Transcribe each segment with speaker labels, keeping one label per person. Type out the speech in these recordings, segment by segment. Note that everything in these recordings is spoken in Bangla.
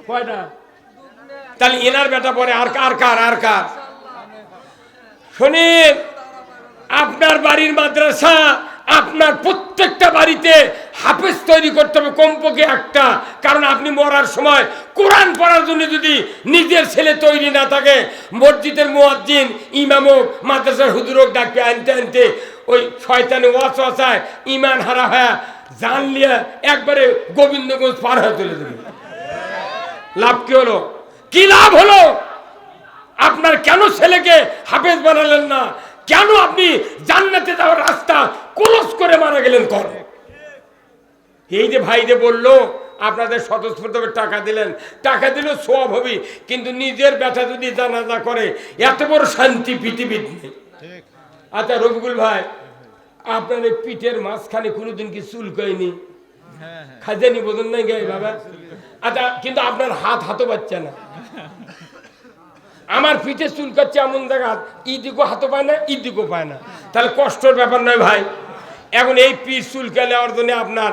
Speaker 1: কয়টা? তাহলে এনার বেটা পরে আর কার? শোনেন, আপনার বাড়ির মাদ্রাসা, আপনার প্রত্যেকটা বাড়িতে হাফেজ তৈরি করতে হবে কমপক্ষে একটা। কারণ আপনি মরার সময় কোরআন পড়ার জন্য যদি নিজের ছেলে তৈরি না থাকে, মসজিদের মুয়াজ্জিন, ইমাম হোক, মাদ্রাসার হুজুর হোক, ডাকবে আনতে ওই শয়তানে ওয়াসওয়াসায় ঈমান হারা হয়ে জান নিয়ে একবারে গোবিন্দগঞ্জ পার হয়ে চলে যাবে। লাভ কি হলো? কি লাভ হলো? আপনার কেন ছেলেকে হাফেজ বানালেন না? কেন আপনি জান্নাতে যাওয়ার রাস্তা ক্লোজ করে মারা গেলেন? কর এই যে ভাই যে বললো আপনাদের স্বতঃস্ফূর্তভাবে টাকা দিলেন, টাকা দিলেও সওয়াব হবে, কিন্তু নিজের বেটা যদি জানাজা করে এত বড় শান্তি পৃথিবীতে নেই। আচ্ছা রবিকুল ভাই, আপনার এই পিঠের মাঝখানে কোনোদিন কি চুল কয়নি? খাজানি বোঝেন নাই গে বাবা? আচ্ছা, কিন্তু আপনার হাতও বাচ্চা না। আমার পিঠে চুল কাচ্ছে এমন জায়গা, ইদিকও হাতও পায় না, ইদিকও পায় না। তাহলে কষ্টের ব্যাপার নয় ভাই? এখন এই পিঠ চুল কালে ওর জন্য আপনার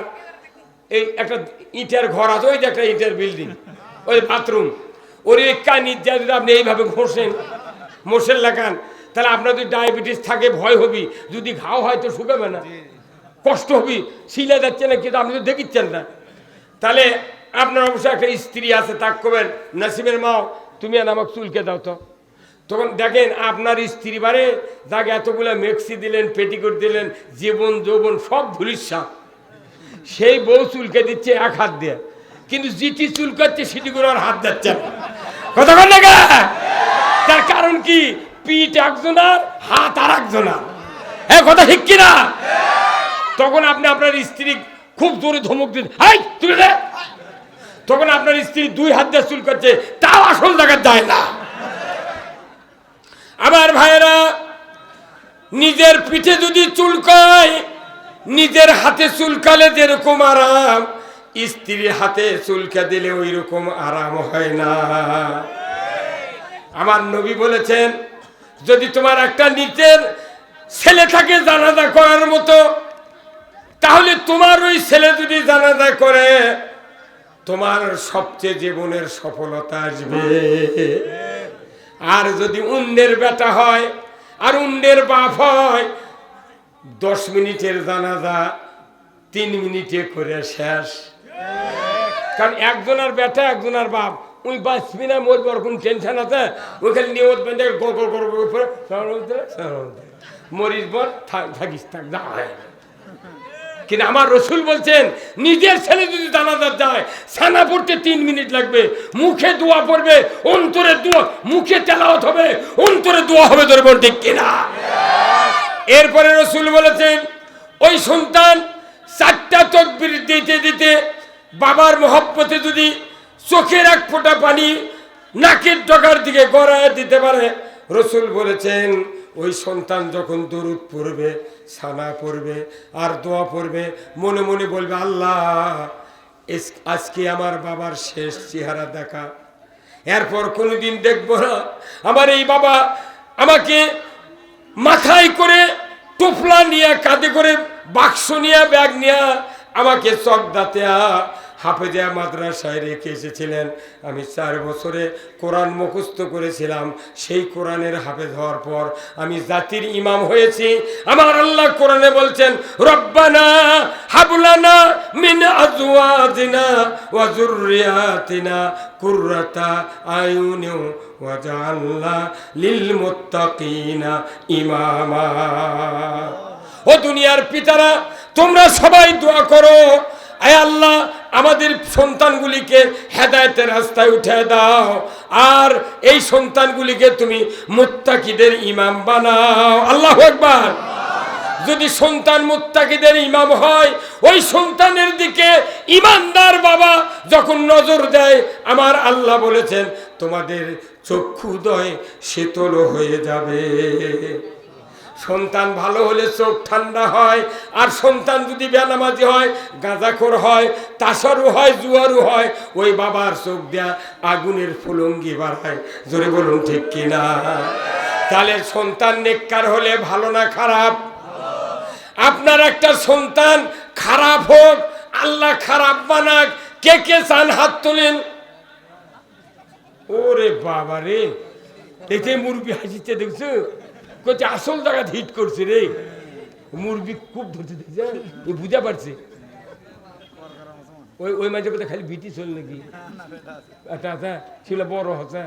Speaker 1: এই একটা ইটের ঘর আছে, ওই যে একটা ইটের বিল্ডিং, ওই বাথরুম, ওর এই কানির যা যদি আপনি এইভাবে মোষের লাগান, তাহলে আপনার যদি ডায়াবেটিস থাকে ভয় হবি, যদি ঘাও হয় তো শুকাবে না, কষ্ট হবি, শিলা যাচ্ছে না, কিন্তু আপনি তো দেখিচ্ছেন না। তাহলে আপনার অবশ্যই একটা স্ত্রী আছে, তাক করবেন, নাসিমের মাও তুমি আর আমাকে চুলকে দাও তো। তখন দেখেন আপনার স্ত্রী বারে যাকে এতগুলো মেক্সি দিলেন, পেটিকোট দিলেন, জীবন যৌবন সব ধুলির সাপ, সেই বউ চুলকে দিচ্ছে এক হাত দিয়ে, কিন্তু যেটি চুল করছে সেটি করে আর হাত যাচ্ছে না। কথা বল না? তার কারণ কি? পিঠ একজনার, হাত আর একজনার। হ্যাঁ, কথা ঠিক কিনা? তখন আপনি আপনার স্ত্রী খুব জোরে ধমক দিন, হাই তুলে দে। তখন আপনার স্ত্রী দুই হাত দিয়ে চুল করছে, তাও আসল জায়গা যায় না। আমার ভাইয়েরা, নিজের পিঠে যদি চুলকায়, নিজের হাতে চুলকালে যেরকম আরাম, স্ত্রীর হাতে চুলকা দিলে ওই রকম আরাম হয় না। আমার নবী বলেছেন, যদি তোমার একটা নিজের ছেলে থাকে জানাজা করার মতো, তাহলে তোমার ওই ছেলে যদি জানাজা করে, তোমার সবচেয়ে জীবনের সফলতা আসবে। আর যদি অন্যের বেটা হয় আর অন্যের বাপ হয়, 10 মিনিটের জানাজা 3 মিনিটে করে শেষ। কারণ একজনের বেটা একজনের বাপ, ওই বাঁচবি না মরবি, ওরকম টেনশন আছে, ওইখানে নিয়ত বেঁধে মরিস বল, থাকিস থাক, যা হয়। কিন্তু আমার রসুল বলছেন, নিজের ছেলে যদি জানাজা যায়, সানা পড়তে 3 মিনিট লাগবে, মুখে দোয়া পড়বে, অন্তরে দোয়া, মুখে তেলাওয়াত হবে, অন্তরে দোয়া হবে। তোর বল ঠিক কিনা? এরপরে রসুল বলেছেন, ওই সন্তান 4টা তাকবীর দিতে দিতে বাবার মহব্বতে যদি চোখের এক ফোঁটা পানি নাকের ডগার দিকে গড়ায় দিতে পারে, রসুল বলেছেন ওই সন্তান যখন দরুদ পড়বে, সানা পড়বে আর দোয়া পড়বে, মনে মনে বলবে, আল্লাহ আজকে আমার বাবার শেষ চেহারা দেখা, এরপর কোনোদিন দেখবো না। আমার এই বাবা আমাকে মাথায় করে টোপলা নিয়ে, কাঁধে করে বাক্স নিয়ে, ব্যাগ নিয়ে আমাকে চকদাতে হাফেজা মাদ্রাসায় রেখে এসেছিলেন। আমি 4 বছরে কোরআন মুখস্থ করেছিলাম। সেই কোরআনের হাফেজ হওয়ার পর আমি জাতির ইমাম হয়েছি। আমার আল্লাহ কোরআনে বলছেন, রব্বানা হাবলানা মিন আজওয়াজিনা ওয়া যুররিয়াতিনা কুররাতা আয়ুনি ওয়াজআলনা লিল মুত্তাকিনা ইমামা। ও দুনিয়ার পিতারা, তোমরা সবাই দোয়া করো, আয় আল্লাহ আমাদের সন্তানগুলিকে হেদায়েতের রাস্তায় উঠে দাও, আর এই সন্তানগুলিকে তুমি মুত্তাকিদের ইমাম বানাও। আল্লাহু আকবার। যদি সন্তান মুত্তাকিদের ইমাম হয়, ওই সন্তানের দিকে ইমানদার বাবা যখন নজর দেয়, আমার আল্লাহ বলেছেন তোমাদের চক্ষুদয় শীতল হয়ে যাবে। সন্তান ভালো হলে চোখ ঠান্ডা হয়, আর সন্তান যদি বেনামাজি হয়, গাঁজাখোর হয়, তাসারু হয়, জুয়ারু হয়, ওই বাবার চোখ দেয়া আগুনের ফুলঙ্গি বাড়ায়। জোরে বলুন ঠিক কিনা? তাহলে সন্তান নেককার হলে ভালো না খারাপ? আপনার একটা সন্তান খারাপ হোক, আল্লাহ খারাপ বানাক, কে কে চান হাত তোলেন? ওরে বাবা রে, দেখে মুরগি হাসিচ্ছে দেখছো, কোথায় আসল জায়গা হিট করছে রে। মুরগি খুব ধরতে দেখছে, বুঝা পারছে। ওই ওই মাঝে কোথায় খালি বিটি চল নাকি, আচ্ছা ছিল বড় হচ্ছে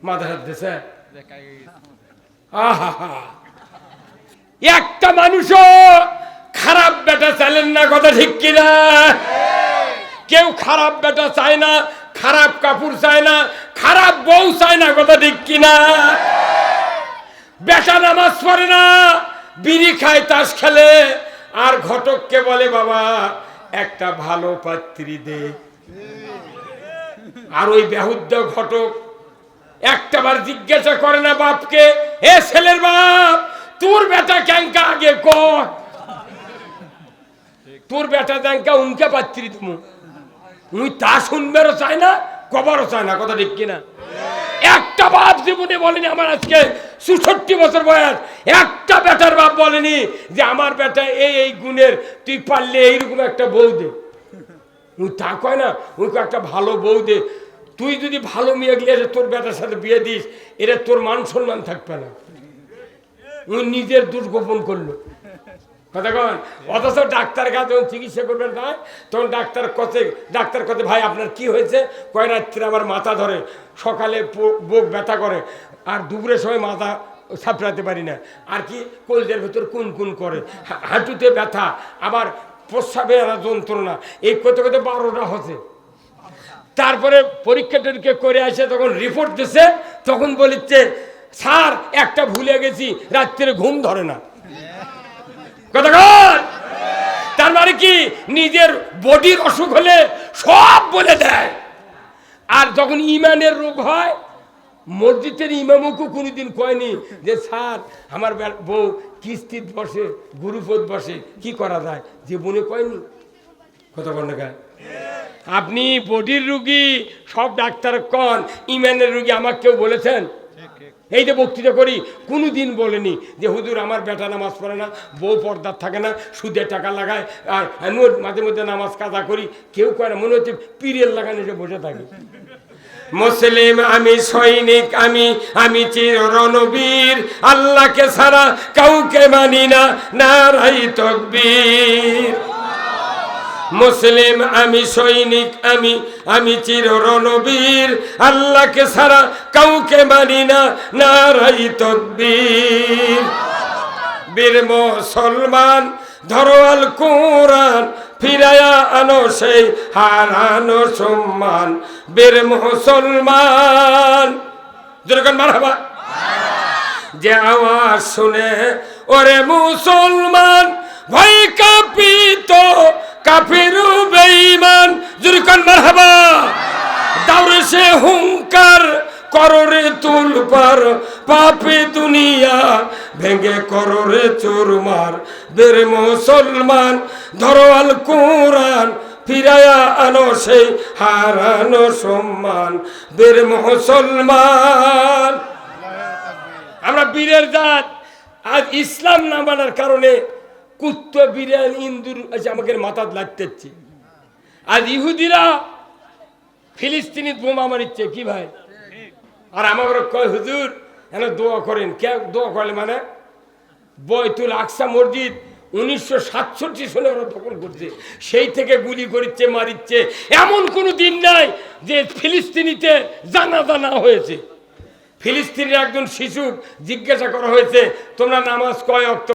Speaker 1: মাথা হাত দিছে। একটা মানুষও খারাপ বেটা চাইলেন না, কথা ঠিক কিনা? কেউ খারাপ বেটা চায় না, খারাপ কাপড় চায় না, খারাপ বউ চায় না, কথা ঠিক কিনা? বেটা নামাজ পড়ে না, বিড়ি খায়, তাস খেলে, আর ঘটককে বলে বাবা একটা ভালো পাত্রী দে। আর ওই বেহুদ্দ ঘটক একটাবার জিজ্ঞাসা করে না বাপকে, এ ছেলের বাপ তোর বেটা ক্যাঙ্কা আগে ক, তোর বেটা ক্যাঙ্কা উনকে পাত্রী তুমি, উনি তা শুনবেরও চায় না, কবারও চায় না, কথা ঠিক কিনা? একটা বাপ জীবনে বলেনি, আমার আজকে ৬৪ বছর বয়স, একটা বেটার বাপ বলেনি যে আমার বেটা এই এই গুণের, তুই পারলে এইরকম একটা বউ দে। উনি তা কয় না, উনি একটা ভালো বউ দে। তুই যদি ভালো মেয়ে গিয়ে তোর বেটার সাথে বিয়ে দিস, এটা তোর মান সম্মান থাকবে না। উনি নিজের দোষ গোপন করলো, কথা কন। অথচ ডাক্তার কাছে যখন চিকিৎসা করবেন না, তখন ডাক্তার কথা ভাই আপনার কি হয়েছে? কয় রাত্রে আমার মাথা ধরে, সকালে বুক ব্যথা করে, আর দুপুরের সময় মাথা সাপড়াতে পারি না, আর কি কলজের ভেতর কুন কুন করে, হাঁটুতে ব্যথা, আবার প্রস্রাবে যন্ত্রণা, এই করতে করতে 12টা হচ্ছে। তারপরে পরীক্ষা টরীক্ষা করে আসে, তখন রিপোর্ট দিছে, তখন বলিচ্ছে স্যার একটা ভুলে গেছি, রাত্রে ঘুম ধরে না। কতক্ষণ? তার মানে কি নিজের বডির অসুখ হলে সব বলে দেয়। আর যখন ইমানের রোগ হয়, মসজিদের ইমামকে কোনোদিন কয়নি যে স্যার আমার বউ কিস্তিত বসে, গুরুপদ বসে, কি করা যায়, জীবনে কয়নি। কতক্ষণ না? আপনি বডির রুগী, সব ডাক্তার কন, ইমানের রুগী আমাকে কেউ বলেছেন? এই যে বক্তৃতা করি, কোনোদিন বলেনি যে হুজুর আমার বেটা নামাজ পড়ে না, বউ পর্দার থাকে না, সুদে টাকা লাগায়, আর আমি মাঝে মধ্যে নামাজ কাজা করি। কেউ কয় না, মনে হচ্ছে পীরের লাগানো যে বসে থাকে। মুসলিম আমি, সৈনিক আমি, আমি চির রণবীর, আল্লাহকে ছাড়া কাউকে মানি না, নারাই তাকবীর। মুসলিম আমি, সৈনিক আমি, আমি চির রণবীর, আল্লাহকে ছাড়া কাউকে মানি না, নারাই তাকবীর। বীর মুসলমান ধরো আল কোরআন, ফিরায়া আনো সেই হারানো সম্মান। বীর মুসলমান, যেরকম মারহাবা, যে আওয়াজ শুনে ওরে মুসলমান ভয় কাঁপিত কাফির বেঈমান। যেরকম মারহাবা, দাউরে সে হুঙ্কার কররে তুলপার, পাপে দুনিয়া ভেঙে কররে চুরমার। বীর মুসলমান ধরো আল কোরআন, ফিরায়া আনো সেই হারানো সম্মান। বীর মুসলমান, আমরা বীরের জাত। আজ ইসলাম না মানার কারণে কুত্তা, বিড়াল, ইন্দুর আমাকে মাথা লাগতেছে। আজ ইহুদিরা ফিলিস্তিনি বোমা মারিচ্ছে, কি ভাই? আর আমাকে কয় হুজুর এনে দোয়া করেন। কে দোয়া করলে? মানে বয়তুল আকসা মসজিদ 1967 সালে ওরা দখল করছে, সেই থেকে গুলি করিচ্ছে, মারিচ্ছে। এমন কোনো দিন নাই যে ফিলিস্তিনিতে জানাজা না হয়েছে। ফিলিস্তিনের একজন শিশু জিজ্ঞাসা করা হয়েছে তোমরা নামাজ কয় ওয়াক্ত